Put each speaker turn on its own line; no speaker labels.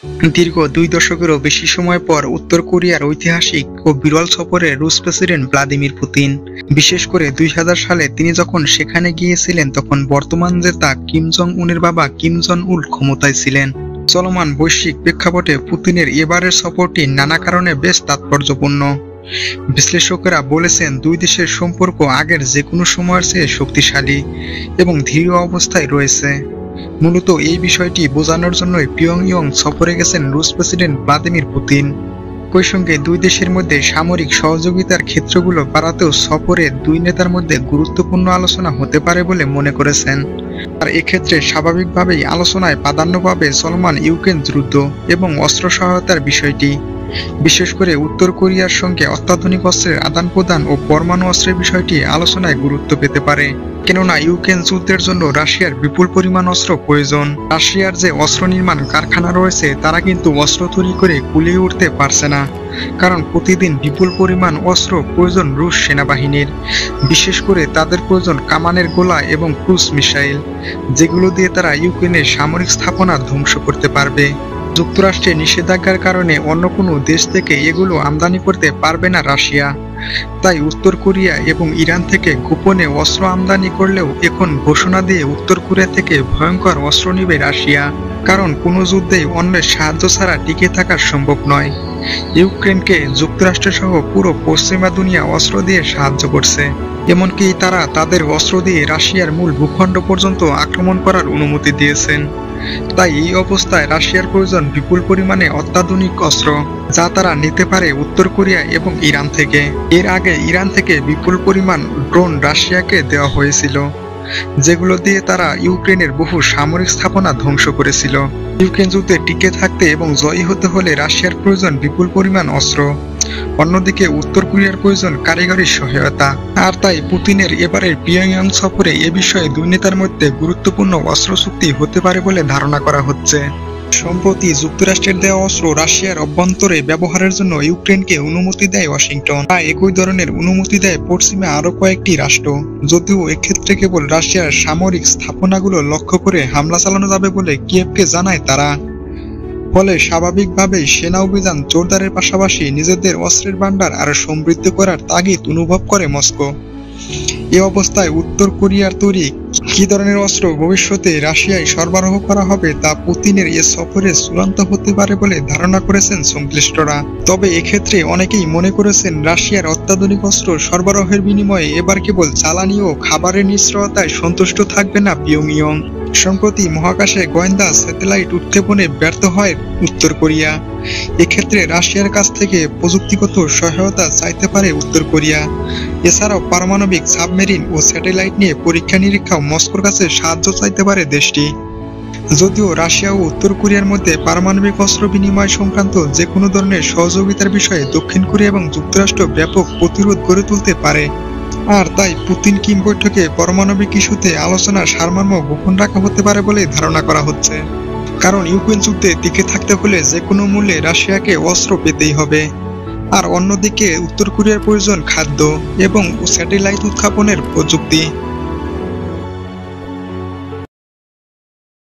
দীর্ঘ 2 দশকেরও বেশি সময় পর উত্তর কোরিয়ার ঐতিহাসিক ও বিরল সফরে রুশ প্রেসিডেন্ট ভ্লাদিমির পুতিন। বিশেষ করে 2000 সালে তিনি যখন সেখানে গিয়েছিলেন তখন বর্তমান নেতা কিম জং উনের বাবা কিম জন উল ক্ষমতায় ছিলেন। চলমান বৈশ্বিক প্রেক্ষাপটে পুতিনের এবারের সফরটি নানা কারণে বেশ তাৎপর্যপূর্ণ। বিশ্লেষকেরা বলেছেন দুই দেশের সম্পর্ক আগের যে কোনো সময়ের চেয়ে শক্তিশালী এবং ধীর অবস্থায় রয়েছে। মূলত এই বিষয়টি বোঝানোর জন্যই পিয়ংইয়ং সফরে গেছেন রুশ প্রেসিডেন্ট ভ্লাদিমির পুতিন। একই সঙ্গে দুই দেশের মধ্যে সামরিক সহযোগিতার ক্ষেত্রগুলো বাড়াতেও সফরে দুই নেতার মধ্যে গুরুত্বপূর্ণ আলোচনা হতে পারে বলে মনে করেছেন। আর এক্ষেত্রে স্বাভাবিকভাবেই আলোচনায় প্রাধান্য পাবে চলমান ইউক্রেন যুদ্ধ এবং অস্ত্র সহায়তার বিষয়টি। বিশেষ করে উত্তর কোরিয়ার সঙ্গে অত্যাধুনিক অস্ত্রের আদান প্রদান ও পরমাণু অস্ত্রের বিষয়টি আলোচনায় গুরুত্ব পেতে পারে। কেননা ইউক্রেন যুদ্ধের জন্য রাশিয়ার বিপুল পরিমাণ অস্ত্র প্রয়োজন। রাশিয়ার যে অস্ত্র নির্মাণ কারখানা রয়েছে তারা কিন্তু অস্ত্র তৈরি করে কুলিয়ে উঠতে পারছে না, কারণ প্রতিদিন বিপুল পরিমাণ অস্ত্র প্রয়োজন রুশ সেনাবাহিনীর। বিশেষ করে তাদের প্রয়োজন কামানের গোলা এবং ক্রুজ মিসাইল, যেগুলো দিয়ে তারা ইউক্রেনের সামরিক স্থাপনা ধ্বংস করতে পারবে। যুক্তরাষ্ট্রের নিষেধাজ্ঞার কারণে অন্য কোনো দেশ থেকে এগুলো আমদানি করতে পারবে না রাশিয়া। তাই উত্তর কোরিয়া এবং ইরান থেকে গোপনে অস্ত্র আমদানি করলেও এখন ঘোষণা দিয়ে উত্তর কোরিয়া থেকে ভয়ঙ্কর অস্ত্র নিবে রাশিয়া, কারণ কোনো যুদ্ধেই অন্যের সাহায্য ছাড়া টিকে থাকা সম্ভব নয়। ইউক্রেনকে যুক্তরাষ্ট্র সহ পুরো পশ্চিমা দুনিয়া অস্ত্র দিয়ে সাহায্য করছে, এমনকি তারা তাদের অস্ত্র দিয়ে রাশিয়ার মূল ভূখণ্ড পর্যন্ত আক্রমণ করার অনুমতি দিয়েছেন। তাই এই অবস্থায় রাশিয়ার প্রয়োজন বিপুল পরিমাণে অত্যাধুনিক অস্ত্র, যা তারা নিতে পারে উত্তর কোরিয়া এবং ইরান থেকে। এর আগে ইরান থেকে বিপুল পরিমাণ ড্রোন রাশিয়াকে দেওয়া হয়েছিল, যেগুলো দিয়ে তারা ইউক্রেনের বহু সামরিক স্থাপনা ধ্বংস করেছিল। ইউক্রেন যুদ্ধে টিকে থাকতে এবং জয়ী হতে হলে রাশিয়ার প্রয়োজন বিপুল পরিমাণ অস্ত্র, অন্যদিকে উত্তর কোরিয়ার প্রয়োজন কারিগরি সহায়তা। আর তাই পুতিনের এবারের পিয়ংইয়ং সফরে এ বিষয়ে দুই নেতার মধ্যে গুরুত্বপূর্ণ অস্ত্র চুক্তি হতে পারে বলে ধারণা করা হচ্ছে। সম্প্রতি যুক্তরাষ্ট্রের দেওয়া অস্ত্র রাশিয়ার অভ্যন্তরে ব্যবহারের জন্য ইউক্রেনকে অনুমতি দেয় ওয়াশিংটন। একই ধরনের অনুমতি দেয় পশ্চিমে আরো কয়েকটি রাষ্ট্র, যদিও এক্ষেত্রে কেবল রাশিয়ার সামরিক স্থাপনাগুলো লক্ষ্য করে হামলা চালানো যাবে বলে কিয়েভকে জানায় তারা। ফলে স্বাভাবিকভাবেই সেনা অভিযান জোরদারের পাশাপাশি নিজেদের অস্ত্রের ভান্ডার আরো সমৃদ্ধ করার তাগিদ অনুভব করে মস্কো। এ অবস্থায় উত্তর কোরিয়ার তৈরি কি ধরনের অস্ত্র ভবিষ্যতে রাশিয়ায় সরবরাহ করা হবে তা পুতিনের এ সফরে চূড়ান্ত হতে পারে বলে ধারণা করেছেন সংশ্লিষ্টরা। তবে এক্ষেত্রে অনেকেই মনে করেছেন রাশিয়ার অত্যাধুনিক অস্ত্র সরবরাহের বিনিময়ে এবার কেবল জ্বালানি ও খাবারের নিশ্চয়তায় সন্তুষ্ট থাকবে না পিয়ংইয়ং। সম্প্রতি মহাকাশে গোয়েন্দা স্যাটেলাইট উৎক্ষেপণে ব্যর্থ হয় উত্তর কোরিয়া। এক্ষেত্রে রাশিয়ার কাছ থেকে প্রযুক্তিগত সহায়তা চাইতে পারে উত্তর কোরিয়া। এছাড়াও পারমাণবিক সাবমেরিন ও স্যাটেলাইট নিয়ে পরীক্ষা নিরীক্ষাও মস্কোর কাছে সাহায্য চাইতে পারে দেশটি। যদিও রাশিয়া ও উত্তর কোরিয়ার মধ্যে পারমাণবিক অস্ত্র বিনিময় সংক্রান্ত যে কোনো ধরনের সহযোগিতার বিষয়ে দক্ষিণ কোরিয়া এবং যুক্তরাষ্ট্র ব্যাপক প্রতিরোধ গড়ে তুলতে পারে। আর তাই পুতিন কিম বৈঠকে পারমাণবিক ইস্যুতে আলোচনার সারমর্ম গোপন রাখা হতে পারে বলে ধারণা করা হচ্ছে, কারণ ইউক্রেন যুদ্ধে টিকে থাকতে হলে যে কোনো মূল্যে রাশিয়াকে অস্ত্র পেতেই হবে। আর অন্যদিকে উত্তর কোরিয়ার প্রয়োজন খাদ্য এবং স্যাটেলাইট উৎক্ষেপণের প্রযুক্তি।